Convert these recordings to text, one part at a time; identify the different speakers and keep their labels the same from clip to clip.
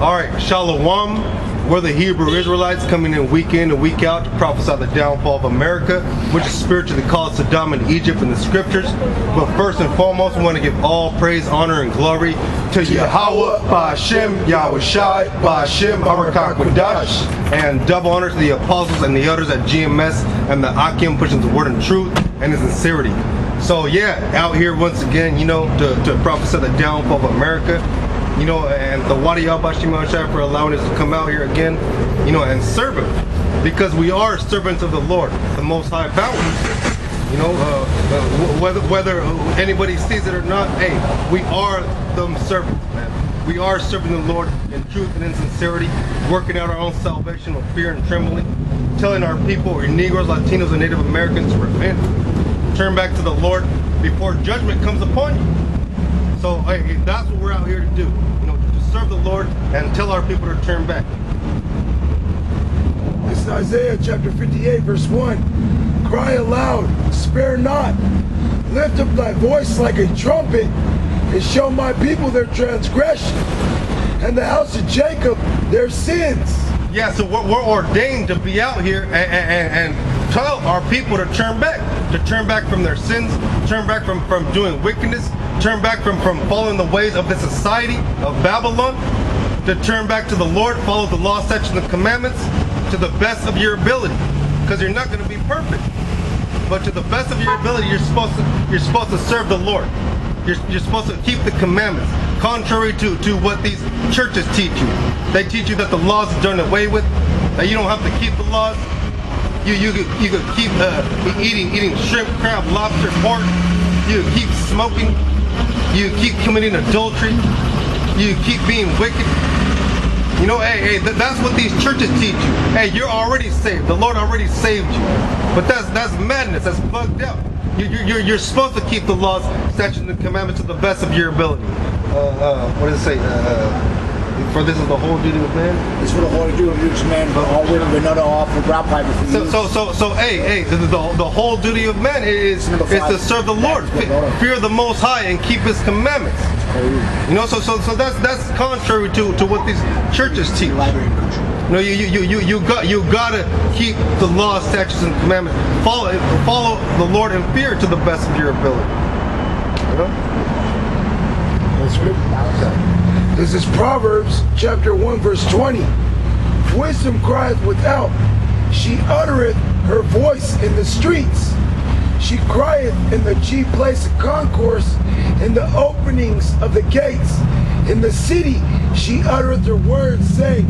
Speaker 1: All right, Shalom. We're the Hebrew Israelites coming in and week out to prophesy the downfall of America, which is spiritually called Saddam in Egypt in the scriptures. But first and foremost, we want to give all praise, honor, and glory to Yahweh, Ba'Hashem, Yahweh Shai, Ba'Hashem, Barakah Kodash, and double honor to the apostles and the others at GMS and the Akim pushing the word and truth and in sincerity. So yeah, out here once again, to prophesy the downfall of America. And the Wadi Al-Bashim for allowing us to come out here again, and serve Him. Because we are servants of the Lord, the Most High Power. Whether anybody sees it or not, hey, we are them servants, man. We are serving the Lord in truth and in sincerity, working out our own salvation with fear and trembling, telling our people, our Negroes, Latinos, and Native Americans to repent, turn back to the Lord before judgment comes upon you. So hey, that's what we're out here to do, to serve the Lord and tell our people to turn back.
Speaker 2: This is Isaiah chapter 58, verse 1. Cry aloud, spare not. Lift up thy voice like a trumpet, and show my people their transgression, and the house of Jacob their sins.
Speaker 1: Yeah, so we're ordained to be out here and tell our people to turn back from their sins, turn back from doing wickedness, turn back from following the ways of the society of Babylon, to turn back to the Lord, follow the law, statutes, and the commandments to the best of your ability. Because you're not going to be perfect, but to the best of your ability, you're supposed to serve the Lord. You're supposed to keep the commandments, contrary to what these churches teach you. They teach you that the laws are done away with, that you don't have to keep the laws. You could keep eating shrimp, crab, lobster, pork. You keep smoking. You keep committing adultery. You keep being wicked. Hey, that's what these churches teach you. Hey, you're already saved. The Lord already saved you. But that's madness. That's bugged out. You're supposed to keep the laws, statutes, and commandments to the best of your ability. What does it say? For this is the whole duty of man.
Speaker 3: This is the whole duty of man, but all women will not offer grab pipe.
Speaker 1: Hey, the whole duty of man is to serve the Lord, fear the Most High, and keep His commandments. So that's contrary to what these churches teach. You gotta keep the laws, statutes, and commandments. Follow the Lord in fear to the best of your ability.
Speaker 2: That's good. This is Proverbs chapter 1 verse 20. Wisdom crieth without, she uttereth her voice in the streets. She crieth in the chief place of concourse, in the openings of the gates. In the city she uttereth her words, saying,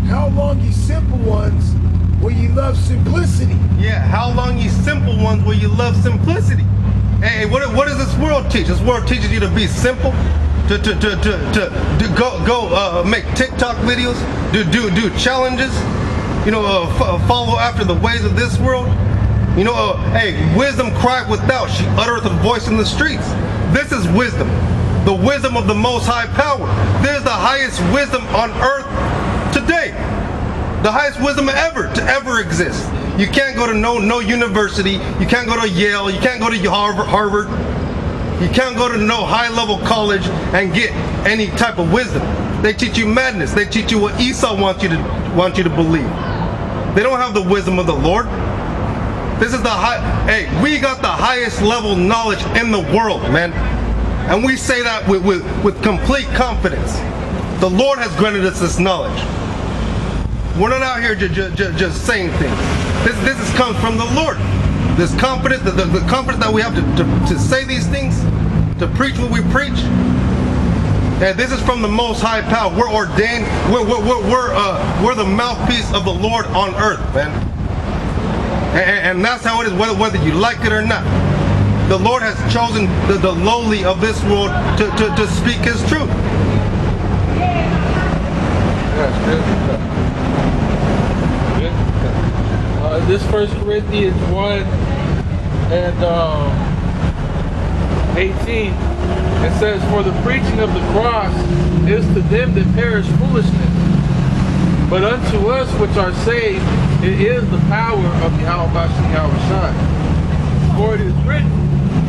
Speaker 2: how long ye simple ones will ye love simplicity?
Speaker 1: Yeah, how long ye simple ones will you love simplicity? Hey, what does this world teach? This world teaches you to be simple, to go make TikTok videos, do challenges, follow after the ways of this world. Hey, wisdom crieth without, she uttereth a voice in the streets. This is wisdom, the wisdom of the Most High Power. This is the highest wisdom on earth today, the highest wisdom to ever exist. You can't go to no university, you can't go to Yale, you can't go to Harvard. You can't go to no high-level college and get any type of wisdom. They teach you madness. They teach you what Esau wants you to believe. They don't have the wisdom of the Lord. This is hey, we got the highest level knowledge in the world, man. And we say that with complete confidence. The Lord has granted us this knowledge. We're not out here just saying things. This comes from the Lord. This confidence, the confidence that we have to say these things, to preach what we preach. And this is from the Most High Power. We're ordained. We're the mouthpiece of the Lord on earth, man. And that's how it is, whether you like it or not. The Lord has chosen the lowly of this world to speak His truth.
Speaker 4: This 1 Corinthians 1 and 18, it says, for the preaching of the cross is to them that perish foolishness, but unto us which are saved it is the power of Yahweh Bashim Yahweh Shai. For it is written,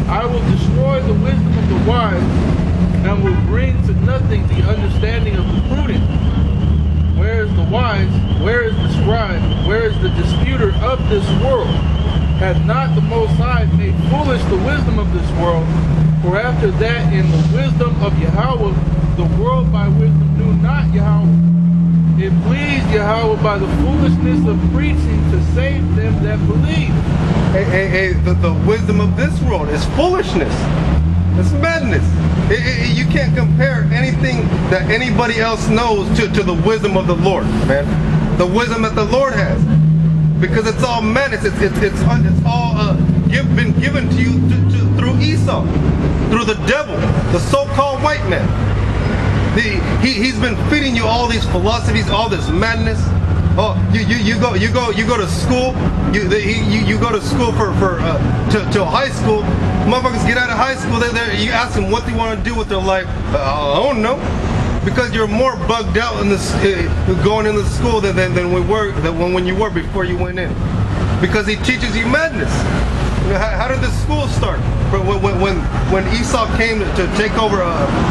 Speaker 4: I will destroy the wisdom of the wise, and will bring to nothing the understanding of the prudent. of this world. Hath not the Most High made foolish the wisdom of this world? For after that, in the wisdom of Yahweh, the world by wisdom knew not Yahweh. It pleased Yahweh by the foolishness of preaching to save them that believe.
Speaker 1: The wisdom of this world is foolishness. It's madness. You can't compare anything that anybody else knows to the wisdom of the Lord, man. The wisdom that the Lord has. Because it's all madness. It's all been given to you through Esau, through the devil, the so-called white man. He's been feeding you all these philosophies, all this madness. Oh, you go to school. You go to school to high school. Motherfuckers get out of high school. You ask them what they want to do with their life. I don't know. Because you're more bugged out in this going into school than when you were before you went in. Because he teaches you madness. You know, how did this school start? When Esau came to take over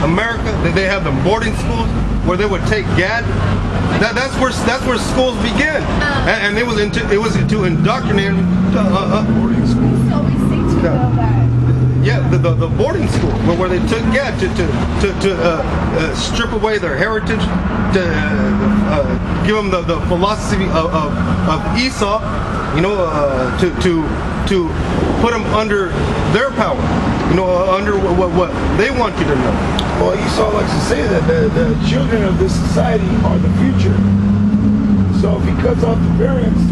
Speaker 1: America, they had the boarding schools where they would take Gad. That's where schools began, and it was to indoctrinate boarding schools.
Speaker 5: So we seem to know that.
Speaker 1: Yeah, the boarding school where they took Gad to strip away their heritage, to give them the philosophy of Esau, you know, to put them under their power, you know, under what they want you to know.
Speaker 2: Well, Esau likes to say that the children of this society are the future. So if he cuts off the parents,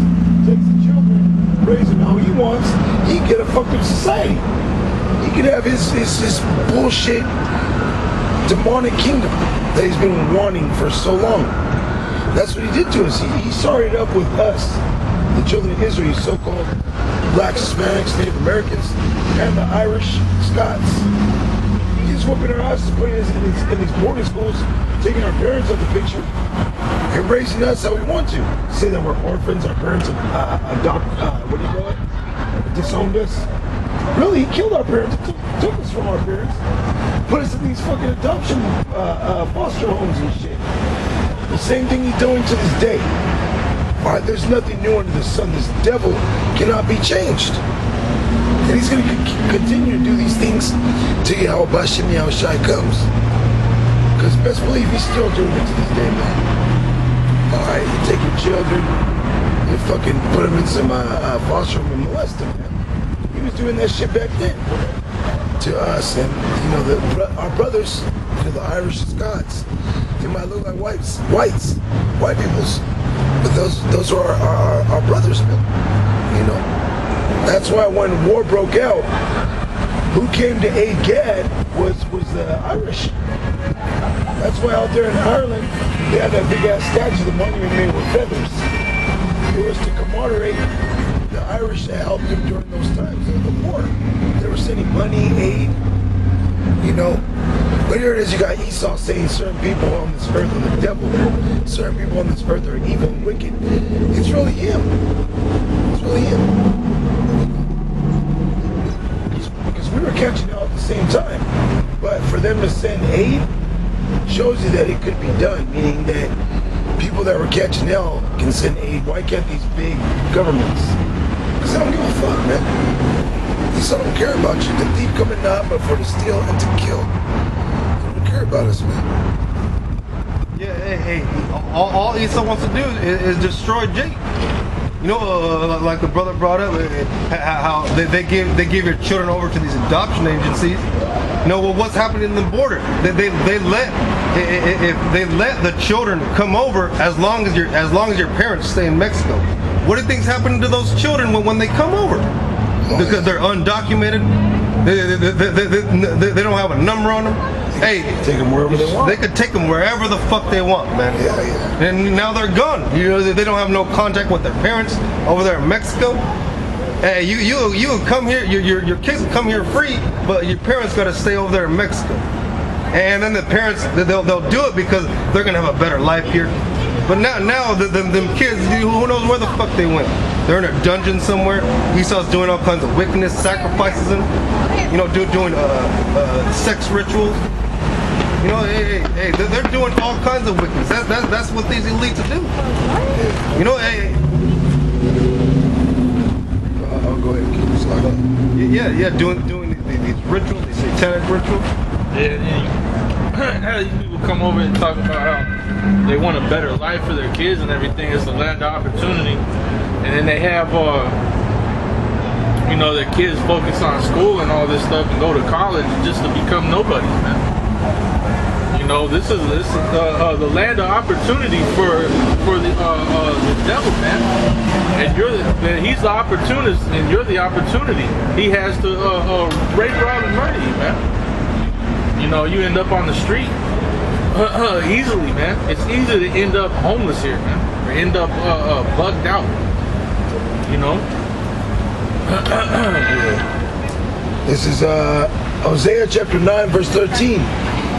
Speaker 2: takes the children, raises them how he wants, he can get a fucked up society. He could have his bullshit demonic kingdom that he's been wanting for so long. That's what he did to us. He started up with us, the children of Israel, so-called blacks, Hispanics, Native Americans, and the Irish, Scots. He's whooping our asses, putting us in these boarding schools, taking our parents out of the picture, and raising us how we want to. Say that we're orphans, our parents disowned us. Really, he killed our parents, took us from our parents, put us in these fucking adoption foster homes and shit. The same thing he's doing to this day. Alright, there's nothing new under the sun. This devil cannot be changed. And he's going to continue to do these things till Yahweh Bashem Yahushai comes. Because best believe he's still doing it to this day, man. Alright, you take your children, you fucking put them in some foster home and molest them, man. He was doing that shit back then to us, and you know, our brothers, you know, the Irish and Scots, they might look like white peoples, but those are our brothers, man. You know, that's why when war broke out, who came to aid Gad was the Irish. That's why out there in Ireland they had that big ass statue, the monument made with feathers. It was to commemorate the Irish that helped him during those times of the war. They were sending money, aid, you know. But here it is, you got Esau saying certain people on this earth are the devil, certain people on this earth are evil and wicked. It's really him. It's really him. Because we were catching out at the same time. But for them to send aid shows you that it could be done, meaning that people that were catching hell can send aid. Why can't these big governments? Because I don't give a fuck, man. Esau don't care about you. The thief coming not but for to steal and to kill. They don't care about us, man.
Speaker 1: Yeah, hey, all Esau wants to do is destroy Jake. You know, like the brother brought up, how they give your children over to these adoption agencies. You know, well, what's happening in the border? They let the children come over as long as your parents stay in Mexico. What do you think's happening to those children when they come over? Because they're undocumented. They don't have a number on them. Hey,
Speaker 2: Take them wherever they want.
Speaker 1: they could take them wherever the fuck they want, man.
Speaker 2: Yeah.
Speaker 1: And now they're gone. You know, they don't have no contact with their parents over there in Mexico. Hey, you come here, your kids come here free, but your parents got to stay over there in Mexico. And then the parents, they'll do it because they're gonna have a better life here. But now them kids, who knows where the fuck they went? They're in a dungeon somewhere. Esau's doing all kinds of wickedness, sacrifices them. You know, doing sex rituals. You know, hey, they're doing all kinds of wickedness. That's what these elites do. You know, hey. Yeah, doing these rituals, these satanic rituals.
Speaker 4: Yeah, and these people come over and talk about how they want a better life for their kids and everything. It's a land of opportunity, and then they have, their kids focus on school and all this stuff and go to college just to become nobodies, man. This is the land of opportunity for the devil, man. And he's the opportunist, and you're the opportunity. He has to rape, rob, and murder you, man. You end up on the street easily, man. It's easy to end up homeless here, man, or end up bugged out.
Speaker 2: This is Hosea chapter 9, verse 13.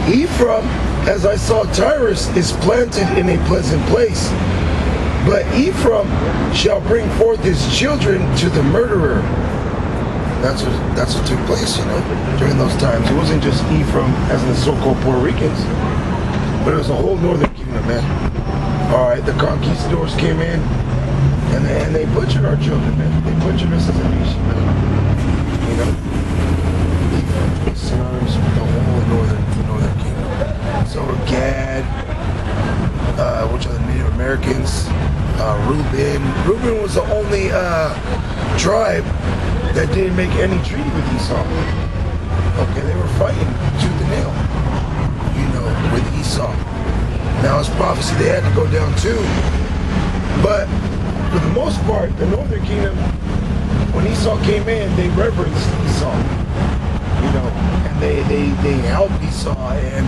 Speaker 2: Ephraim, as I saw Tyrus, is planted in a pleasant place, but Ephraim shall bring forth his children to the murderer. That's what took place, during those times. It wasn't just Ephraim, as in the so-called Puerto Ricans, but it was a whole northern kingdom, man. All right, the conquistadors came in, and they butchered our children, man. They butchered us as a nation, man. Ephraim is synonymous with the whole northern kingdom. So Gad, which are the Native Americans, Reuben. Reuben was the only tribe that didn't make any treaty with Esau. Okay, they were fighting tooth and nail, with Esau. Now it's prophecy they had to go down too. But for the most part, the northern kingdom, when Esau came in, they reverenced Esau. And they helped Esau and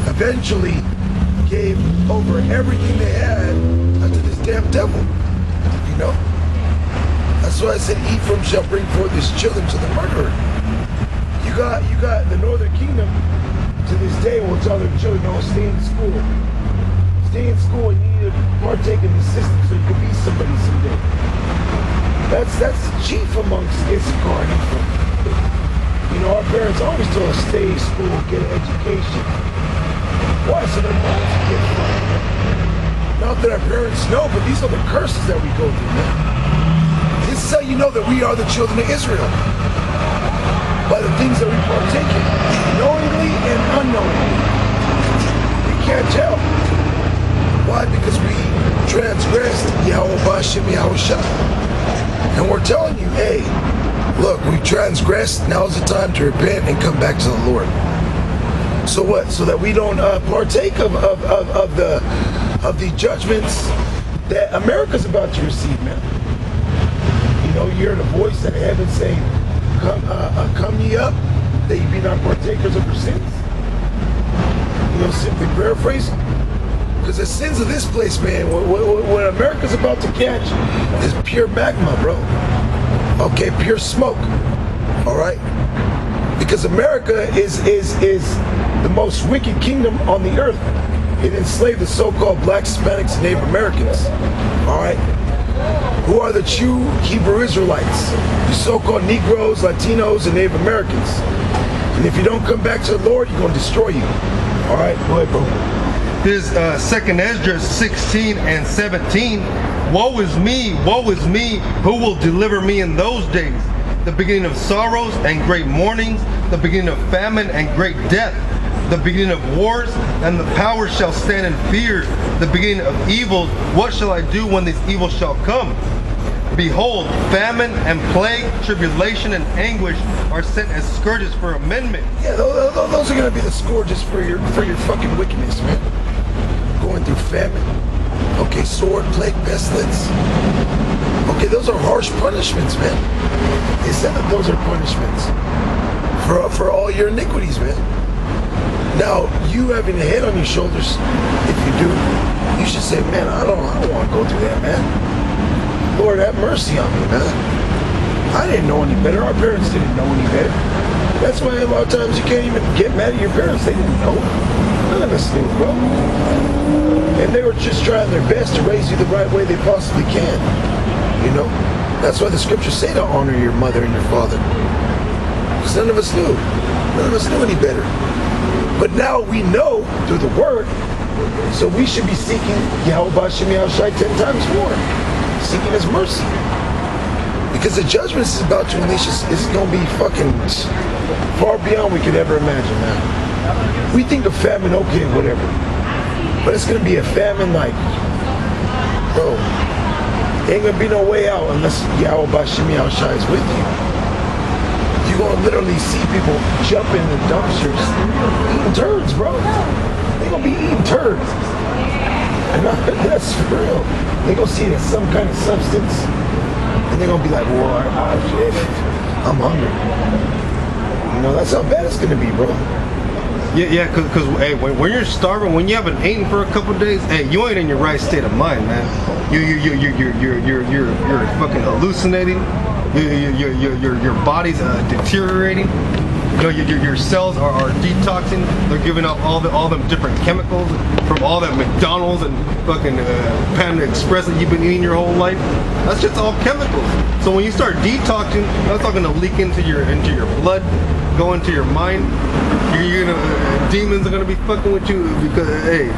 Speaker 2: eventually gave over everything they had to this damn devil. That's why I said Ephraim shall bring forth his children to the murderer. You got the northern kingdom to this day will tell their children, stay in school. Stay in school and you need to partake in the system so you can be somebody someday. That's chief amongst Issachar and Ephraim. Our parents always told us stay in school, get an education. Why? So their minds can get fun. Not that our parents know, but these are the curses that we go through, man. This is how you know that we are the children of Israel. By the things that we partake in, knowingly and unknowingly. We can't tell. Why? Because we transgressed Yahweh Bashem Yahushua. And we're telling you, hey, look, we transgressed, now's the time to repent and come back to the Lord. So what? So that we don't partake of the judgments that America's about to receive, man. You hear the voice of heaven saying, come ye up, that ye be not partakers of your sins. Simply paraphrasing. Because the sins of this place, man, what America's about to catch is pure magma, bro. Okay, pure smoke. All right? Because America is the most wicked kingdom on the earth. It enslaved the so-called black Hispanics and Native Americans. All right? Who are the true Hebrew Israelites? The so-called Negroes, Latinos, and Native Americans. And if you don't come back to the Lord, He's going to destroy you. All right? Go ahead, bro.
Speaker 1: This 2nd Esdras 16 and 17. Woe is me, who will deliver me in those days? The beginning of sorrows and great mournings, the beginning of famine and great death, the beginning of wars, and the power shall stand in fear, the beginning of evils. What shall I do when these evils shall come? Behold, famine and plague, tribulation and anguish are sent as scourges for amendment.
Speaker 2: Yeah, those are going to be the scourges for your fucking wickedness, man. Going through famine. Okay, sword, plague, pestilence. Okay, those are harsh punishments, man. They said that those are punishments for all your iniquities, man. Now, you having a head on your shoulders, if you do, you should say, man, I don't want to go through that, man. Lord, have mercy on me, man. I didn't know any better. Our parents didn't know any better. That's why a lot of times you can't even get mad at your parents. They didn't know. None of us knew, bro. And they were just trying their best to raise you the right way they possibly can. That's why the scriptures say to honor your mother and your father. Because none of us knew. None of us knew any better. But now we know through the word, so we should be seeking Yahweh Bashem Yahushai 10 times more. Seeking His mercy. Because the judgment is about to unleash is going to be fucking far beyond we could ever imagine, man. We think of famine, okay, whatever. But it's going to be a famine like, bro, ain't going to be no way out unless Yahweh Bashim Yahushua is with you. You're going to literally see people jumping in the dumpsters, eating turds, bro. They're going to be eating turds. And that's for real. They're going to see it as some kind of substance. And they're going to be like, well, shit, I'm hungry. You know, that's how bad it's going to be, bro.
Speaker 1: Yeah, because hey, when you're starving, when you haven't eaten for a couple days, hey, you ain't in your right state of mind, man. You're fucking hallucinating. Your body's deteriorating. You know, your cells are detoxing. They're giving off all them different chemicals from all that McDonald's and fucking Panda Express that you've been eating your whole life. That's just all chemicals. So when you start detoxing, that's all gonna leak into your blood, go into your mind. Demons are gonna be fucking with you because hey,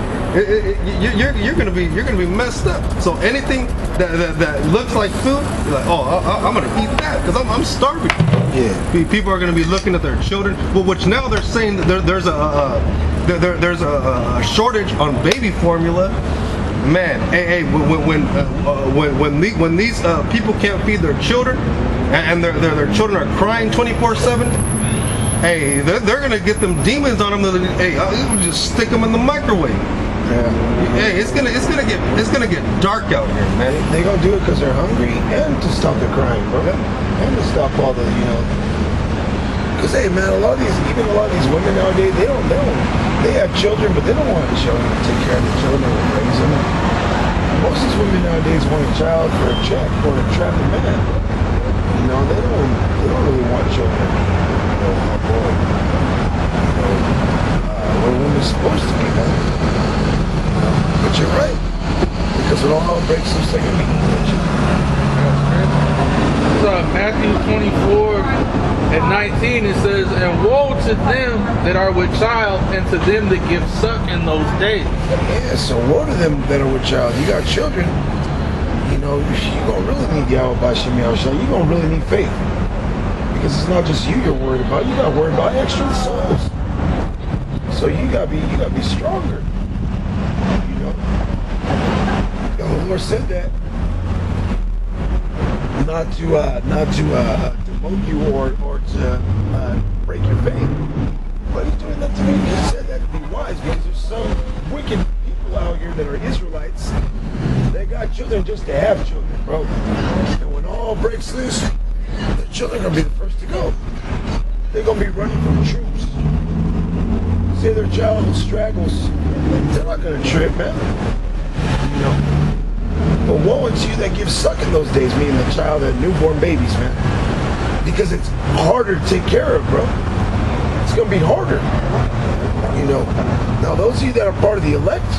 Speaker 1: you're gonna be messed up. So anything that looks like food, you're like, oh, I'm gonna eat that because I'm starving. Yeah. People are gonna be looking at their children. Well, which now they're saying that there's a shortage on baby formula. Man, hey, when these people can't feed their children and their children are crying 24/7. Hey, they're gonna get them demons on them. Hey, I'll just stick them in the microwave. Yeah. Hey, it's gonna get dark out here, man.
Speaker 2: They gonna do it because they're hungry and to stop the crying, bro, and to stop all the, you know. Because hey, man, a lot of these women nowadays, they have children, but they don't want children to take care of the children and raise them. Most of these women nowadays want a child for a check or to trap a man. You know, they don't really want children. What a woman's supposed to be, man. But you're right. Because when all hell breaks loose, they're going to be eating.
Speaker 4: Matthew 24:19, it says, and woe to them that are with child and to them that give suck in those days.
Speaker 2: Yeah, so woe to them that are with child. You got children, you know, you're going to really need Yahweh Bashim Yahushua. You're going to really need faith. Because it's not just you're worried about. You got to worry about extra souls. So you got to be stronger. You know, the Lord said that not to demote you or to break your faith. But He's doing that to me. He said that to be wise because there's some wicked people out here that are Israelites. They got children just to have children, bro. And when all breaks loose, the children are going to be the first to go. They're going to be running from troops. Say their child straggles, they're not going to trip, man. You know. But woe unto you that give suck in those days, meaning the child and newborn babies, man. Because it's harder to take care of, bro. It's going to be harder. You know. Now, those of you that are part of the elect,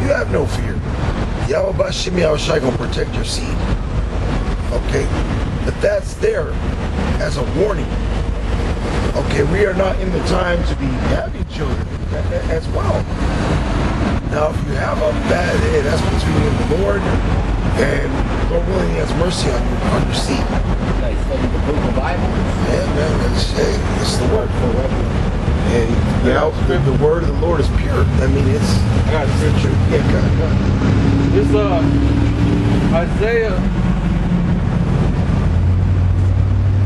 Speaker 2: you have no fear. Yahweh Bashim Yahushua going to protect your seed. Okay? But that's there as a warning. Okay, we are not in the time to be having children as well. Now, if you have a bad day, that's between you and the Lord, and Lord willing, He has mercy on your seed.
Speaker 3: Like studying the book of the Bible.
Speaker 2: Yeah, man, it's the word. And the word of the Lord is pure. I mean, it's.
Speaker 4: I got scripture.
Speaker 2: Yeah, God.
Speaker 4: It's Isaiah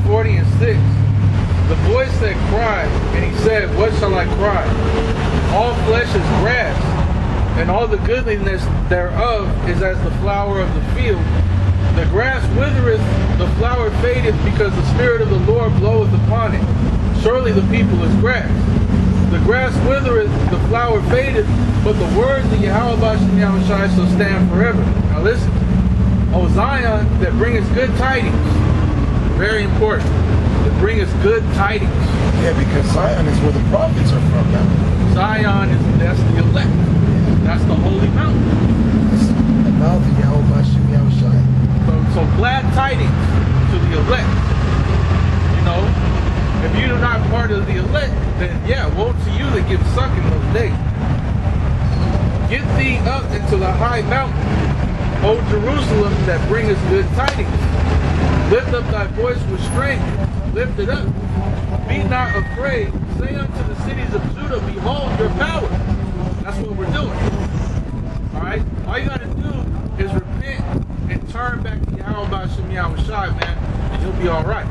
Speaker 4: 40:6. The voice that cried, and he said, what shall I cry? All flesh is grass, and all the goodliness thereof is as the flower of the field. The grass withereth, the flower fadeth, because the Spirit of the Lord bloweth upon it. Surely the people is grass. The grass withereth, the flower fadeth, but the words of Yahweh Bashim Yahushua shall stand forever. Now listen, O Zion, that bringeth good tidings. Very important. That bringeth good tidings.
Speaker 2: Yeah, because Zion is where the prophets are from now.
Speaker 4: Zion that's the elect. That's the holy mountain.
Speaker 2: That's the mouth of Yahweh Bashim Yahushua.
Speaker 4: So glad tidings to the elect. You know, if you're not part of the elect, then yeah, woe to you that give suck in those days. Get thee up into the high mountain, O Jerusalem, that bringeth good tidings. Lift up thy voice with strength. Lift it up. Be not afraid. Say unto the cities of Judah, behold your power. That's what we're doing. Alright? All you gotta do is repent and turn back to Yahweh Shem Yahushai, man, and you'll be alright.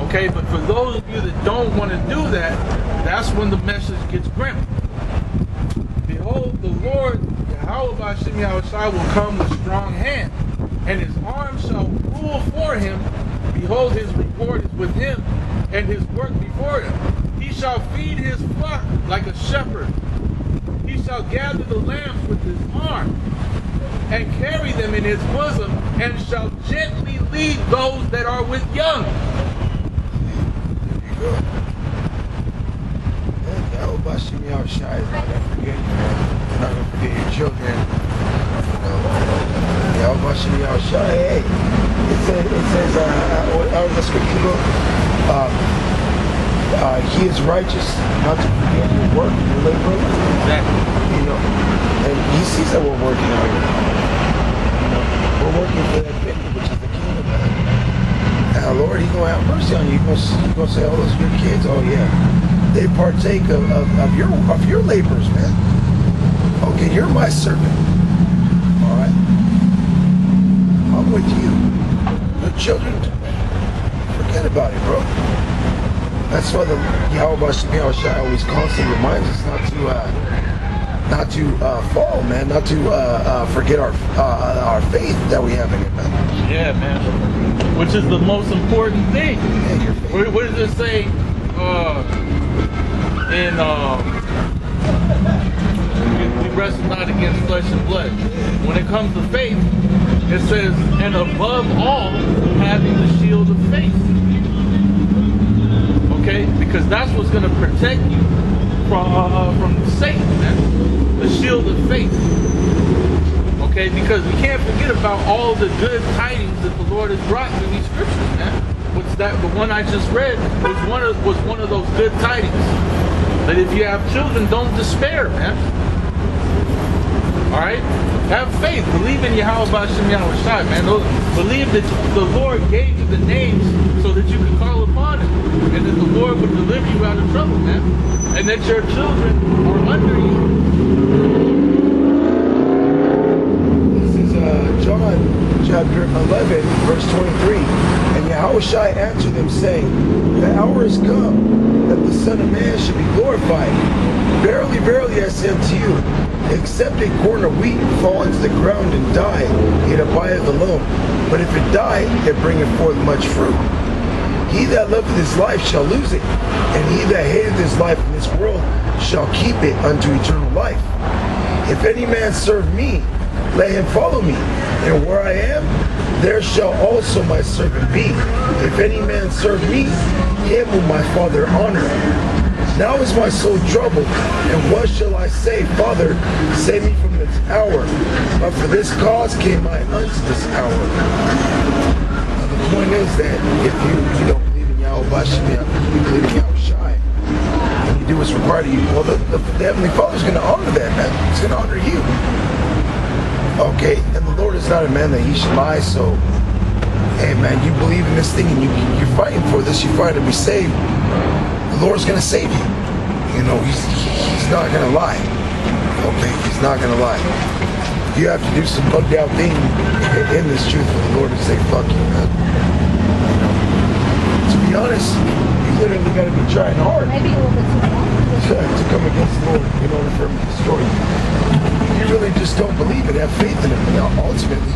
Speaker 4: Okay, but for those of you that don't want to do that, that's when the message gets grim. Behold, the Lord, Yahweh Shem Yahushai, will come with strong hand, and his arm shall rule for him. Behold, his reward is with him, and his work before him. He shall feed his flock like a shepherd. He shall gather the lambs with his arm, and carry them in his bosom, and shall gently lead those that are with young.
Speaker 2: There you go. And Yahweh Shem Yahushai is not going to forget you, man. He's not going to forget your children. You know, Yahweh Shem Yahushai, hey, it says out of the scripture book, he is righteous not to forget your work, your labor.
Speaker 4: Exactly.
Speaker 2: You know, and he sees that we're working out here. You know, we're working for that vineyard, which is the kingdom, man. Now, Lord, he's going to have mercy on you. He's going to say, oh, those are your kids. Oh, yeah. They partake of your labors, man. Okay, you're my servant. All right? I'm with you. The children, forget about it, bro. That's why the Yahweh Shem Yahushai always constantly reminds us not to fall, man, not to forget our faith that we have in it, man.
Speaker 4: Yeah, man. Which is the most important thing.
Speaker 2: Yeah, your faith.
Speaker 4: What does it say we wrestle not against flesh and blood. When it comes to faith, it says, and above all, having the shield of faith. Okay? Because that's what's going to protect you from Satan, man. The shield of faith. Okay? Because we can't forget about all the good tidings that the Lord has brought in these scriptures, man. What's that? The one I just read was one of those good tidings. That if you have children, don't despair, man. Alright? Have faith. Believe in Yahweh Shem Yahushai, man. Believe that the Lord gave you the names so that you could call upon him. And that the Lord would deliver you out of trouble, man. And that your children are under you.
Speaker 2: This is John chapter 11, verse 23. And Yahushua answered them, saying, the hour is come that the Son of Man should be glorified. Verily, verily, I say unto you, except a corn of wheat fall into the ground and die, it abideth alone. But if it die, it bringeth forth much fruit. He that loveth his life shall lose it, and he that hateth his life in this world shall keep it unto eternal life. If any man serve me, let him follow me, and where I am, there shall also my servant be. If any man serve me, him will my Father honor. Now is my soul troubled, and what shall I say? Father, save me from this hour. But for this cause came I unto this hour. Now the point is that if you don't believe in Yahweh Shem, you believe in Yahushai, and you do what's required of you, well, the Heavenly Father's going to honor that, man. He's going to honor you. Okay, and the Lord is not a man that he should lie, so, hey, man, you believe in this thing, and you're fighting for this, you're fighting to be saved. The Lord's going to save you. You know, he's not going to lie. Okay, he's not going to lie. You have to do some bugged out thing in this truth for the Lord to say, fuck you, man. You know, to be honest, you literally got to be trying hard
Speaker 5: Maybe a little bit too long.
Speaker 2: to come against the Lord in order for him to destroy you. You really just don't believe it, have faith in him, you know, ultimately.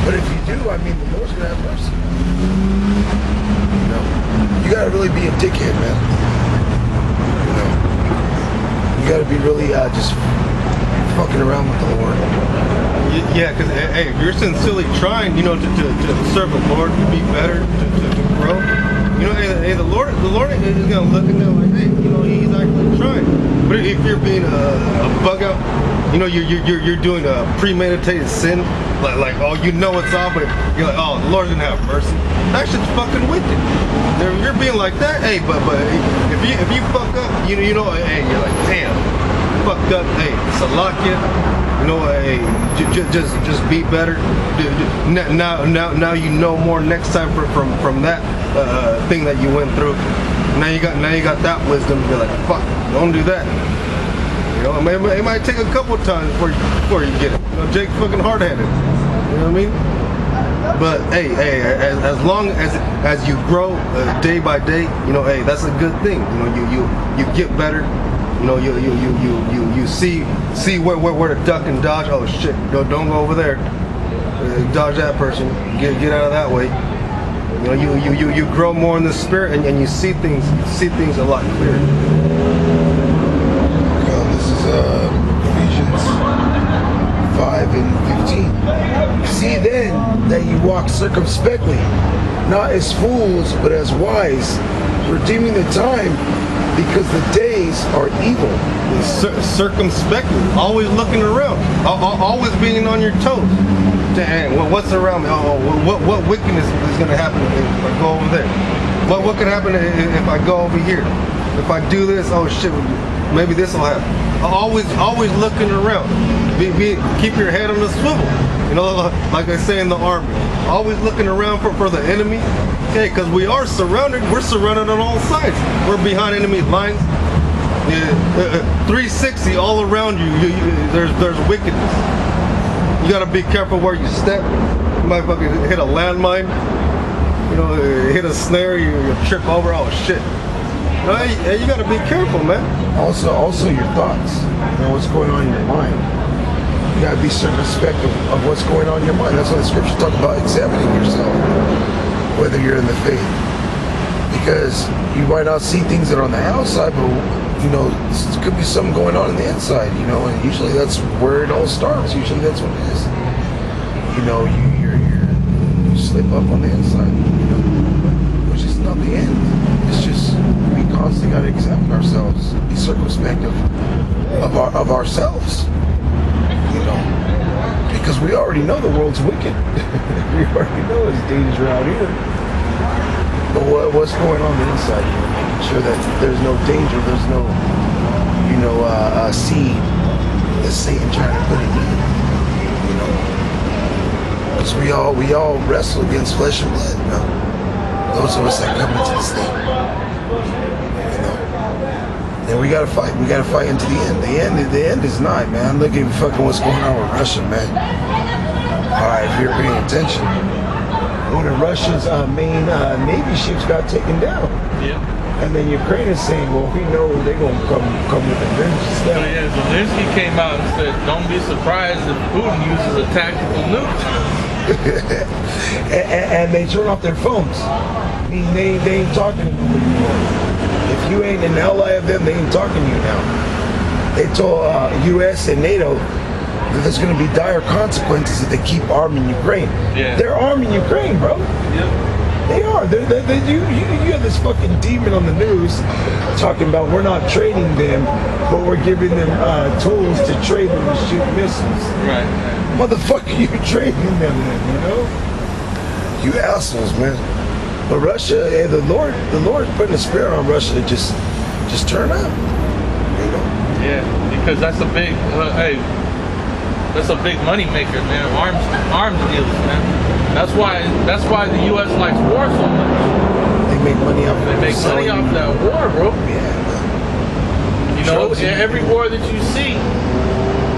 Speaker 2: But if you do, I mean, the Lord's going to have mercy. You know, you got to really be a dickhead, man. You know, you got to be really just fucking around with the Lord.
Speaker 1: Yeah, because hey, if you're sincerely trying, you know, to serve the Lord, to be better, to grow, you know, hey, the Lord is gonna look and they're like, hey, you know, he's actually trying. But if you're being a bug out, you know, you're doing a premeditated sin, like oh, you know it's all, but you're like, oh, the Lord's gonna have mercy. That shit's fucking wicked. You're being like that, hey, but if you fuck up, you know, hey, you're like, damn, fucked up, hey, Salakia. You know, hey, just be better. Now you know more next time from that thing that you went through. Now you got that wisdom. You're like, fuck, don't do that. You know, it might take a couple times before you get it. You know, Jake's fucking hard-headed. You know what I mean? But hey, as long as you grow day by day, you know, hey, that's a good thing. You know, you get better. You know, you see where to duck and dodge. Oh shit, don't go over there. Dodge that person. Get out of that way. You know, you grow more in the spirit, and you see things a lot clearer.
Speaker 2: This is Ephesians 5:15. See then that you walk circumspectly, not as fools, but as wise, redeeming the time, because the days are evil.
Speaker 1: Circumspectly, always looking around, always being on your toes. Dang, what's around me? Oh, what wickedness is going to happen if I go over there? What could happen if I go over here? If I do this, oh shit, maybe this will happen. Always looking around. Keep your head on the swivel. You know, like I say in the army. Always looking around for the enemy. Okay, because we are surrounded. We're surrounded on all sides. We're behind enemy lines. 360 all around you. There's wickedness. You gotta be careful where you step. You might fucking hit a landmine. You know, hit a snare. You trip over. Oh shit. Hey, you gotta be careful, man.
Speaker 2: Also your thoughts. You know, what's going on in your mind. You gotta be circumspect of what's going on in your mind. That's why the scriptures talk about examining yourself, whether you're in the faith. Because you might not see things that are on the outside, but you know, there could be something going on the inside, you know, and usually that's where it all starts. Usually that's what it is. You know, you slip up on the inside, you know, which is not the end. It's just we constantly got to examine ourselves, be circumspect of ourselves, you know, because we already know the world's wicked. We already know it's danger out here. But what's going on the inside? You know, making sure that there's no danger, there's no, you know, seed that Satan trying to put in you. You know, because we all wrestle against flesh and blood. You know, those of us that come into this thing. You know, and we gotta fight. We gotta fight into the end. The end is nigh, man. Look at fucking what's going on with Russia, man. All right, if you're paying attention. One of Russia's main Navy ships got taken down.
Speaker 4: Yeah.
Speaker 2: And then Ukraine is saying, well, we know they're going to come with a vengeance.
Speaker 4: So yeah, Zelensky came out and said, don't be surprised if Putin uses a tactical nuke.
Speaker 2: and they turn off their phones. I mean, they ain't talking to nobody anymore. If you ain't an ally of them, they ain't talking to you now. They told U.S. and NATO that there's going to be dire consequences if they keep arming Ukraine.
Speaker 4: Yeah.
Speaker 2: They're arming Ukraine, bro.
Speaker 4: Yep.
Speaker 2: They are. You have this fucking demon on the news talking about we're not training them, but we're giving them tools to train them to shoot missiles.
Speaker 4: Right.
Speaker 2: Motherfucker, you're training them then, you know? You assholes, man. But Russia, hey, the Lord putting a spirit on Russia to just turn up. You know?
Speaker 4: Yeah, because that's a big, that's a big money maker, man. Arms deals, man. That's why the U.S. likes war so much.
Speaker 2: They make money off.
Speaker 4: They make money off that war, bro.
Speaker 2: Yeah.
Speaker 4: You know, every war that you see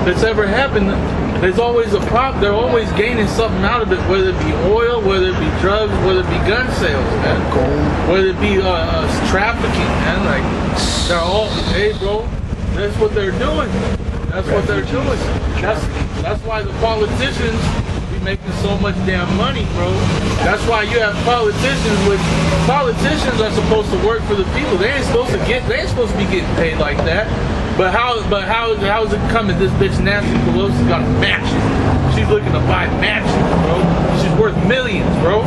Speaker 4: that's ever happened, there's always a prop. They're always gaining something out of it, whether it be oil, whether it be drugs, whether it be gun sales, man.
Speaker 2: Gold.
Speaker 4: Whether it be trafficking, man. Like they're all, hey, bro, that's what they're doing. That's what they're doing. That's why the politicians be making so much damn money, bro. That's why you have politicians are supposed to work for the people. They ain't supposed to be getting paid like that. But how is it coming? This bitch Nancy Pelosi got a mansion. She's looking to buy mansions, bro. She's worth millions, bro.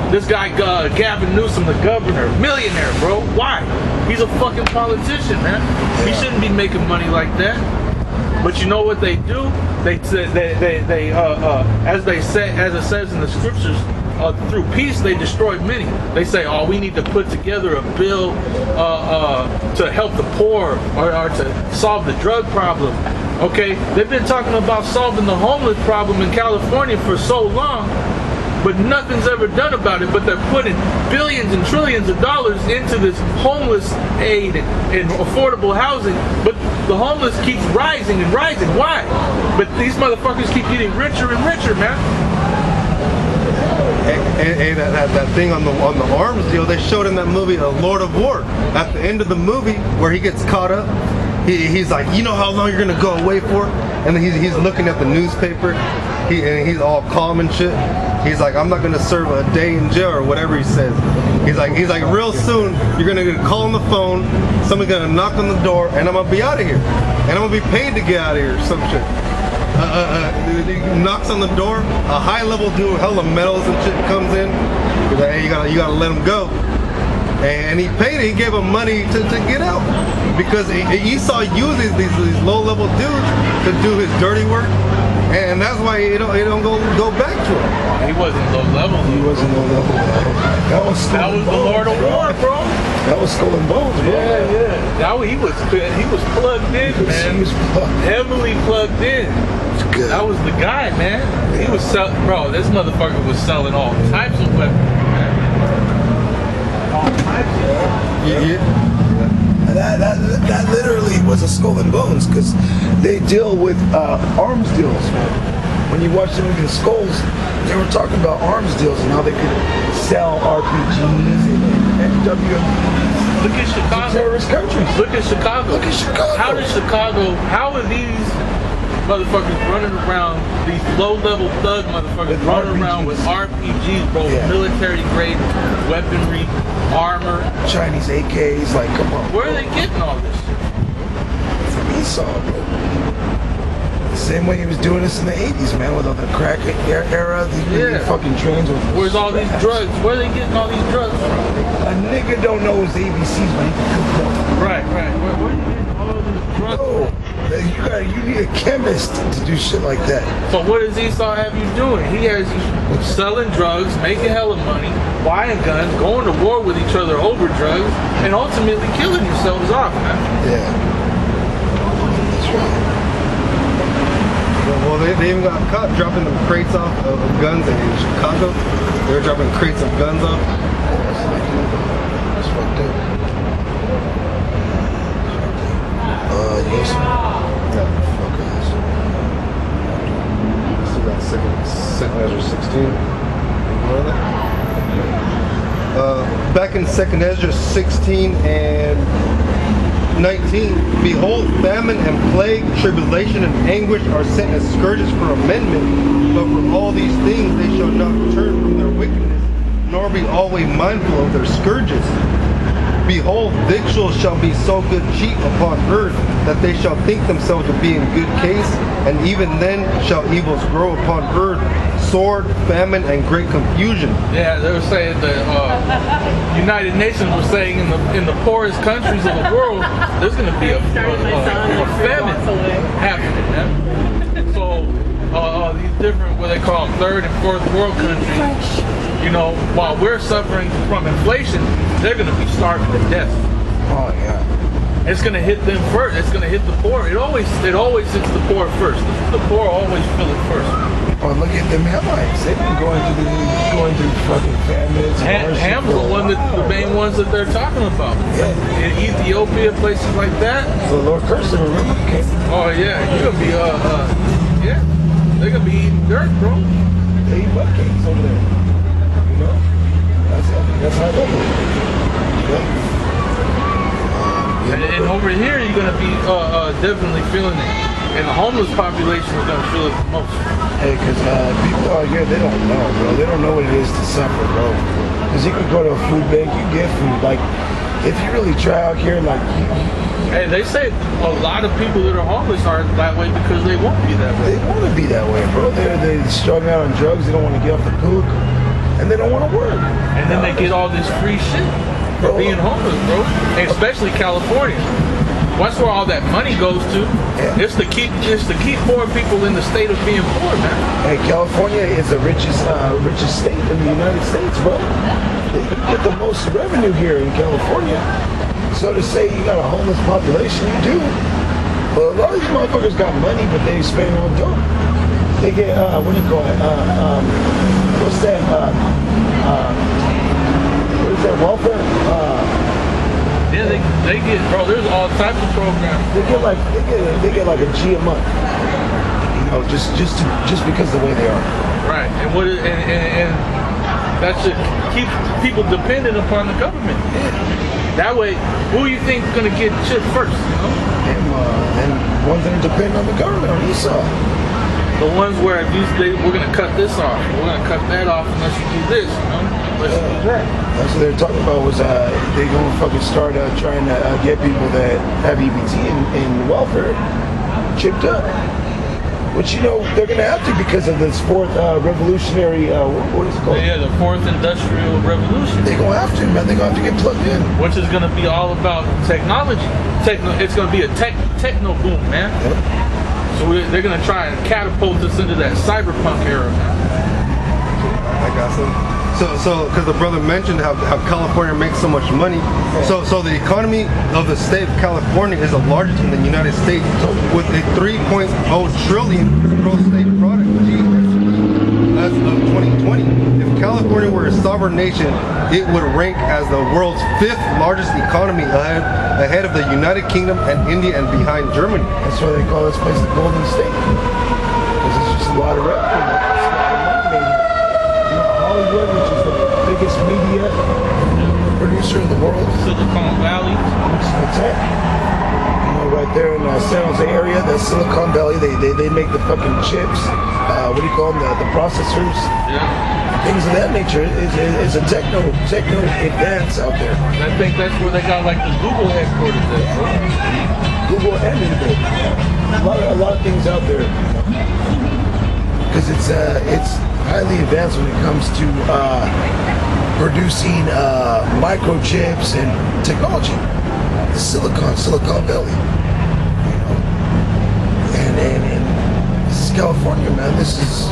Speaker 4: This guy Gavin Newsom, the governor, millionaire, bro. Why? He's a fucking politician, man. He shouldn't be making money like that. But you know what they do? As it says in the scriptures, through peace they destroyed many. They say, oh, we need to put together a bill to help the poor or to solve the drug problem. Okay, they've been talking about solving the homeless problem in California for so long, but nothing's ever done about it. But they're putting billions and trillions of dollars into this homeless aid and affordable housing, but the homeless keeps rising and rising. Why? But these motherfuckers keep getting richer and richer, man.
Speaker 1: Hey, that thing on the arms deal, they showed in that movie, Lord of War. At the end of the movie, where he gets caught up, he's like, you know how long you're gonna go away for? And then he's looking at the newspaper, and he's all calm and shit. He's like, I'm not gonna serve a day in jail or whatever he says. He's like, real soon you're gonna get a call on the phone, somebody's gonna knock on the door, and I'm gonna be out of here, and I'm gonna be paid to get out of here, or some shit. He knocks on the door, a high-level dude, hella medals and shit comes in. He's like, hey, you gotta let him go. And he paid it. He gave him money to get out because Esau uses these low-level dudes to do his dirty work, and that's why he don't go back to him.
Speaker 4: He wasn't low level.
Speaker 2: He wasn't low level. That was
Speaker 4: the Lord of War, bro.
Speaker 2: That was Skull and Bones, bro.
Speaker 4: Yeah. Now he was plugged in, man.
Speaker 2: He was
Speaker 4: heavily plugged in.
Speaker 2: Good.
Speaker 4: That was the guy, man. Yeah. He was selling, bro. This motherfucker was selling all types of weapons, man. All types of
Speaker 2: weapons. Yeah. That literally was a Skull and Bones because they deal with arms deals, man. When you watch the movie The Skulls, they were talking about arms deals and how they could sell RPGs and WMDs.
Speaker 4: Look at Chicago.
Speaker 2: Terrorist countries.
Speaker 4: Look at Chicago.
Speaker 2: Look at Chicago.
Speaker 4: How are these motherfuckers running around, these low-level thug motherfuckers with running RPGs. Around with RPGs, bro, military-grade weaponry, armor.
Speaker 2: Chinese AKs, like, come on.
Speaker 4: Where are they getting all this shit?
Speaker 2: From Esau, bro. Same way he was doing this in the 80s, man, with all the crack era, the fucking trains with.
Speaker 4: Where's all these drugs? Where are they getting all these drugs from?
Speaker 2: A nigga don't know his ABCs, but he can cook them.
Speaker 4: Right. Where are you getting all these drugs from?
Speaker 2: You need a chemist to do shit like that.
Speaker 4: So what does Esau have you doing? He has you selling drugs, making hella money, buying guns, going to war with each other over drugs, and ultimately killing yourselves off, man.
Speaker 2: Yeah. That's right.
Speaker 1: Well, they even got caught dropping them crates off of guns in Chicago. They were dropping crates of guns off.
Speaker 2: That's fucked up. Yes.
Speaker 1: Yeah.
Speaker 2: Fuck us.
Speaker 1: Still got second Ezra 16. Remember that? Back in 2nd Ezra 16 and 19, behold, famine and plague, tribulation and anguish are sent as scourges for amendment, but for all these things they shall not turn from their wickedness, nor be always mindful of their scourges. Behold, victuals shall be so good cheap upon earth, that they shall think themselves to be in good case, and even then shall evils grow upon earth, sword, famine, and great confusion.
Speaker 4: Yeah, they were saying the United Nations were saying in the poorest countries of the world, there's going to be a famine happening, man. So these different, what they call them, third and fourth world countries, you know, while we're suffering from inflation, they're going to be starving to death.
Speaker 2: Oh yeah.
Speaker 4: It's going to hit them first. It's going to hit the poor. It always hits the poor first. The poor always feel it first.
Speaker 2: Oh, look at them Hamites. They've been going through fucking famines.
Speaker 4: Ham's the main ones that they're talking about.
Speaker 2: Yeah.
Speaker 4: In Ethiopia, places like that.
Speaker 2: So Lord cursed them, remember?
Speaker 4: Oh yeah, you're gonna be yeah. They're gonna be eating dirt, bro.
Speaker 2: They eat butt cakes over there. You know? That's how they do. Yeah.
Speaker 4: And over here, you're gonna be definitely feeling it. And the homeless population is gonna feel it the most.
Speaker 2: Hey, because people out here, they don't know, bro. They don't know what it is to suffer, bro. Because you could go to a food bank, you get food. Like, if you really try out here, like...
Speaker 4: Hey, they say a lot of people that are homeless are that way because they won't be that way.
Speaker 2: They want to be that way, bro. They're struggling out on drugs. They don't want to get off the poop. And they don't want to work.
Speaker 4: And then they get all this free shit for being homeless, bro. And especially California. That's where all that money goes to.
Speaker 2: Yeah.
Speaker 4: It's to keep poor people in the state of being poor, man.
Speaker 2: Hey, California is the richest state in the United States, bro. They get the most revenue here in California. So to say you got a homeless population, you do. But a lot of these motherfuckers got money, but they spend it on dope. They get what do you call it? What's that? What is that? Welfare?
Speaker 4: Yeah, they get, bro. There's all types of programs.
Speaker 2: They get like a G a month. You know, just because of the way they are.
Speaker 4: Right, and that should keep people dependent upon the government. That way, who you think is gonna get shit first? You know?
Speaker 2: And ones that are dependent on the government on Esau.
Speaker 4: The ones where we're gonna cut this off, we're gonna cut that off unless you do this. You know? Unless you do that.
Speaker 2: That's what they're talking about was they gonna fucking start trying to get people that have EBT and welfare chipped up. Which, you know, they're gonna have to because of this fourth revolutionary, what is it called?
Speaker 4: Yeah, the fourth industrial revolution.
Speaker 2: They're gonna have to, man. They're gonna have to get plugged in.
Speaker 4: Which is gonna be all about technology. It's gonna be a techno boom, man.
Speaker 2: Yep.
Speaker 4: So they're gonna try and catapult us into that cyberpunk era, man.
Speaker 1: I got some. So, because the brother mentioned how California makes so much money, so the economy of the state of California is the largest in the United States, with a 3.0 trillion gross state product (GSP) as of 2020. If California were a sovereign nation, it would rank as the world's 5th largest economy, ahead of the United Kingdom and India, and behind Germany.
Speaker 2: That's why they call this place the Golden State, because it's just a lot of revenue. Hollywood, which is the biggest media producer in the world.
Speaker 4: Silicon Valley.
Speaker 2: That's it. You know, right there in San Jose area, the Silicon Valley, they make the fucking chips. What do you call them? The processors.
Speaker 4: Yeah.
Speaker 2: Things of that nature. It's a techno advance out there.
Speaker 4: I think that's where they got like the Google headquarters at.
Speaker 2: Google and Intel. A lot of things out there. Because it's highly advanced when it comes to producing microchips and technology. The Silicon Valley, you know, and this is California, man. This is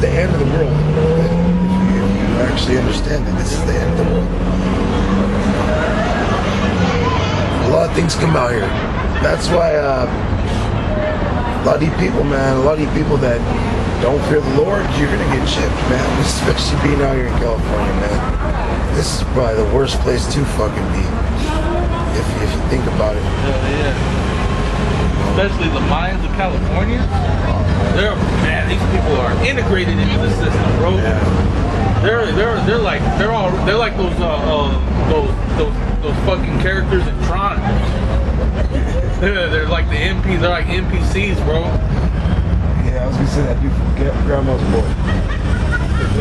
Speaker 2: the end of the world. If you actually understand that this is the end of the world. A lot of things come out here. That's why a lot of these people, man. A lot of these people that don't fear the Lord, you're gonna get chipped, man. Especially being out here in California, man. This is probably the worst place to fucking be, if you think about it.
Speaker 4: Yeah. Especially the mines of California. These people are integrated into the system, bro.
Speaker 2: Yeah.
Speaker 4: They're like those fucking characters in Tron. They're like the MPs. They're like NPCs, bro.
Speaker 2: Yeah, I was gonna say that dude from Grandma's Boy.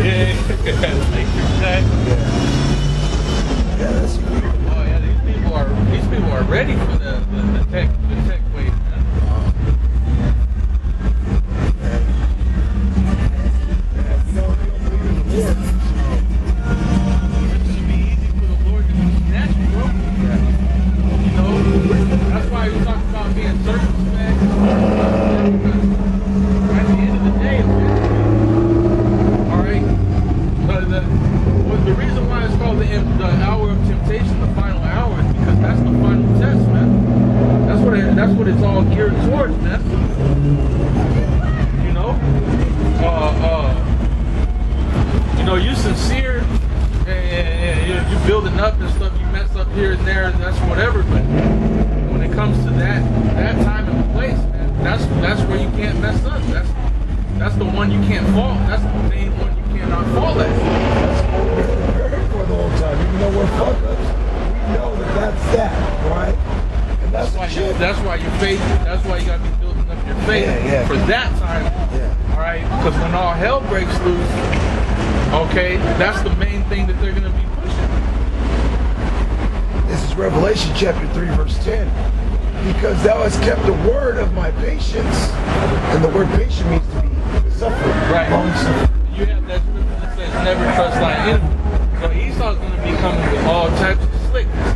Speaker 4: Yeah,
Speaker 2: Yeah, that's weird.
Speaker 4: oh yeah, these people are ready for the tech wave, man.
Speaker 2: You know, they don't believe in the Lord.
Speaker 4: It's gonna be easy for the Lord to snatch you, bro. You know, that's why we talk about being circumspect. At the end of the day, all right. The reason why it's called the hour of temptation, the final hour, is because that's the final test, man. That's what it's all geared towards, man. You know, you sincere and you're building up and stuff. You mess up here and there, and that's whatever. But when it comes to that time and place, man, that's where you can't mess up. That's the one you can't fall. That's the main one you cannot fall at.
Speaker 2: We're here for the whole time, even though we're fuck ups. We know that's that, right? And that's
Speaker 4: why
Speaker 2: the shit.
Speaker 4: that's why your faith. That's why you gotta be building up your faith for that time.
Speaker 2: Yeah.
Speaker 4: All right, because when all hell breaks loose, okay, that's the main thing that they're gonna be pushing.
Speaker 2: This is Revelation chapter 3, verse 10. Because thou hast kept the word of my patience, and the word patient means to be suffering,
Speaker 4: Right.
Speaker 2: long suffering.
Speaker 4: You have that scripture that says, "Never trust thy enemy." So Esau's gonna be coming with all types of slickness.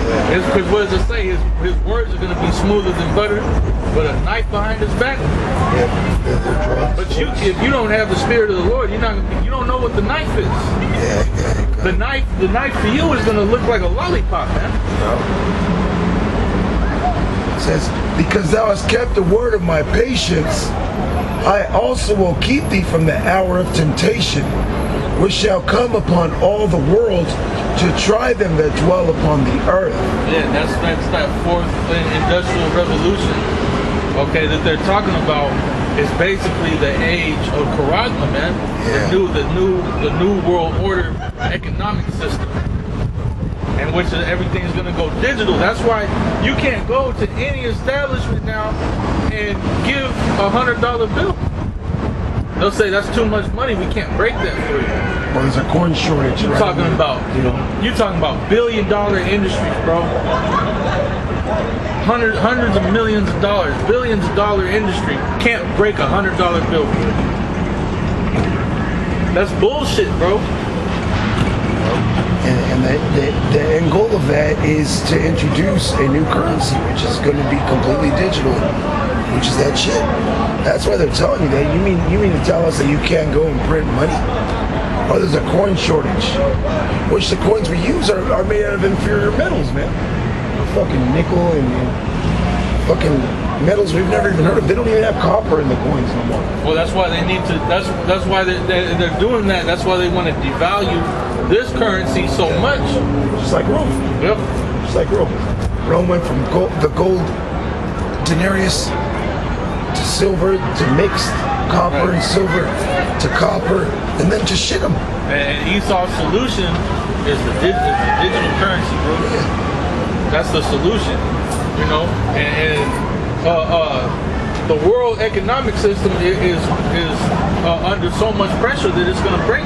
Speaker 2: Yeah.
Speaker 4: It's because what does it say? His words are going to be smoother than butter, but a knife behind his back.
Speaker 2: Yeah,
Speaker 4: But if you don't have the Spirit of the Lord, you don't know what the knife is.
Speaker 2: yeah.
Speaker 4: The knife for you is going to look like a lollipop, man.
Speaker 2: It says, because thou hast kept the word of my patience, I also will keep thee from the hour of temptation, which shall come upon all the world to try them that dwell upon the earth.
Speaker 4: Yeah, that's that fourth industrial revolution, okay, that they're talking about is basically the age of Karagma, man.
Speaker 2: Yeah.
Speaker 4: The new world order economic system, in which everything's gonna go digital. That's why you can't go to any establishment now and give $100 bill. They'll say that's too much money. We can't break that for you.
Speaker 2: Well, there's a corn shortage.
Speaker 4: You're talking about, you're talking about billion-dollar industries, bro. Hundreds of millions of dollars, billions of dollar industry can't break $100 bill. That's bullshit, bro.
Speaker 2: And the end goal of that is to introduce a new currency, which is going to be completely digital, which is that shit. That's why they're telling you that. You mean to tell us that you can't go and print money? Or there's a coin shortage, which the coins we use are made out of inferior metals, man. Fucking nickel and fucking metals we've never even heard of. They don't even have copper in the coins no more.
Speaker 4: Well, that's why they need to. That's why they're doing that. That's why they want to devalue this currency so much.
Speaker 2: Just like Rome.
Speaker 4: Yep.
Speaker 2: Just like Rome. Rome went from the gold denarius to silver to mixed copper and silver to copper, and then to shit them.
Speaker 4: And Esau's solution is the digital currency, bro. That's the solution, And the world economic system is under so much pressure that it's gonna break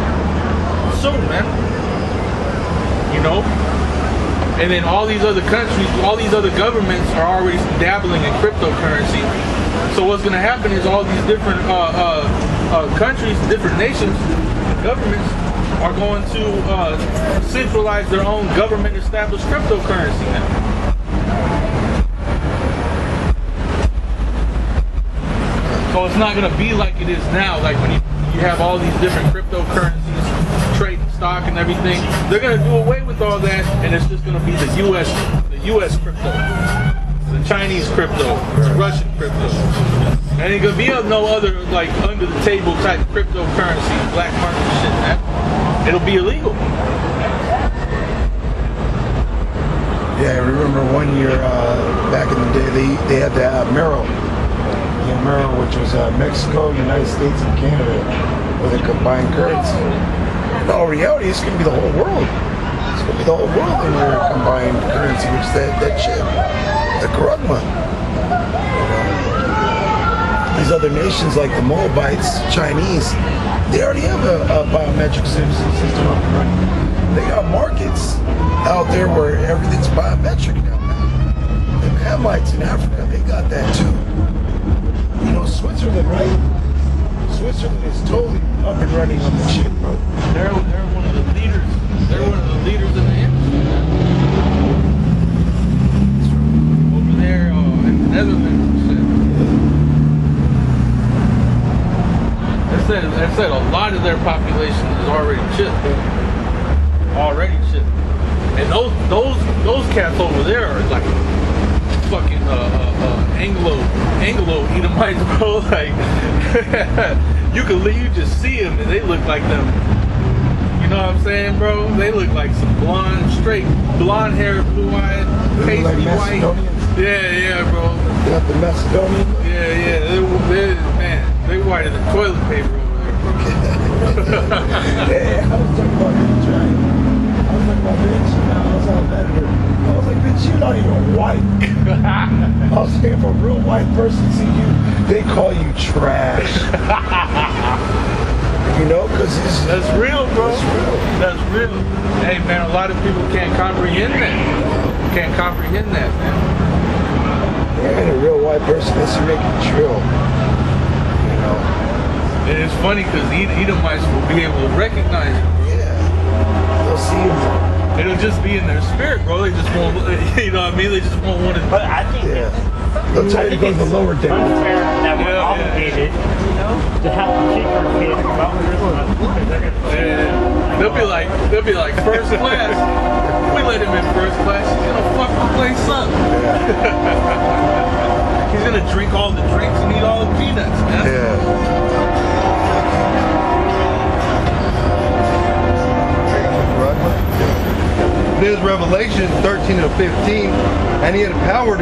Speaker 4: soon, man. And then all these other countries, all these other governments are already dabbling in cryptocurrency. So what's going to happen is all these different countries, different nations, governments are going to centralize their own government-established cryptocurrency now. So it's not going to be like it is now, like when you have all these different cryptocurrencies, trading stock and everything. They're going to do away with all that, and it's just going to be the U.S. crypto. The Chinese crypto, the Russian crypto. And ain't gonna be no other like under the table type cryptocurrency, black market shit, man. It'll be illegal.
Speaker 2: Yeah, I remember one year back in the day they had the Mero, which was Mexico, United States, and Canada with a combined currency. In all reality, it's gonna be the whole world. It's gonna be the whole world in their combined currency, which is that shit. The Karagma. These other nations like the Moabites, Chinese, they already have a biometric system up and running. They got markets out there where everything's biometric now. The Hamites in Africa, they got that too. Switzerland, right? Switzerland is totally up and running on the shit, bro.
Speaker 4: They're one of the leaders. They're one of the leaders in the industry, man. There in the Netherlands and shit. It said a lot of their population is already chipped. Already chipped. And those cats over there are like fucking Anglo Edomites, bro. Like you just see them and they look like them. You know what I'm saying, bro? They look like some straight blonde hair, blue-eyed, pasty
Speaker 2: like
Speaker 4: white. Yeah, bro.
Speaker 2: They got the Macedonian.
Speaker 4: Yeah. They whiter than toilet paper over there, bro.
Speaker 2: Yeah, I was talking about bitch, right? I was talking about bitch. I was on that. I was like, bitch, you're not even white. I was saying, if a real white person see you, they call you trash. Because
Speaker 4: that's real, bro. That's real. Hey, man, a lot of people can't comprehend that. Man.
Speaker 2: Yeah, and a real white person has to make it drill.
Speaker 4: And it's funny because Edomites will be able to recognize it.
Speaker 2: Yeah. They'll see him
Speaker 4: It'll just be in their spirit, bro. They just won't, you know what I mean? They just won't want to.
Speaker 5: But I think
Speaker 2: Yeah. They'll tell you to go to the lower deck.
Speaker 5: unfair that we're
Speaker 4: Yeah,
Speaker 5: obligated, to have to keep our kids about
Speaker 4: They'll be like first class. We let him in first class. He's gonna fuck the place up. He's gonna drink all the drinks and eat all the peanuts, man.
Speaker 1: There's Revelation 13 to 15, and he had power to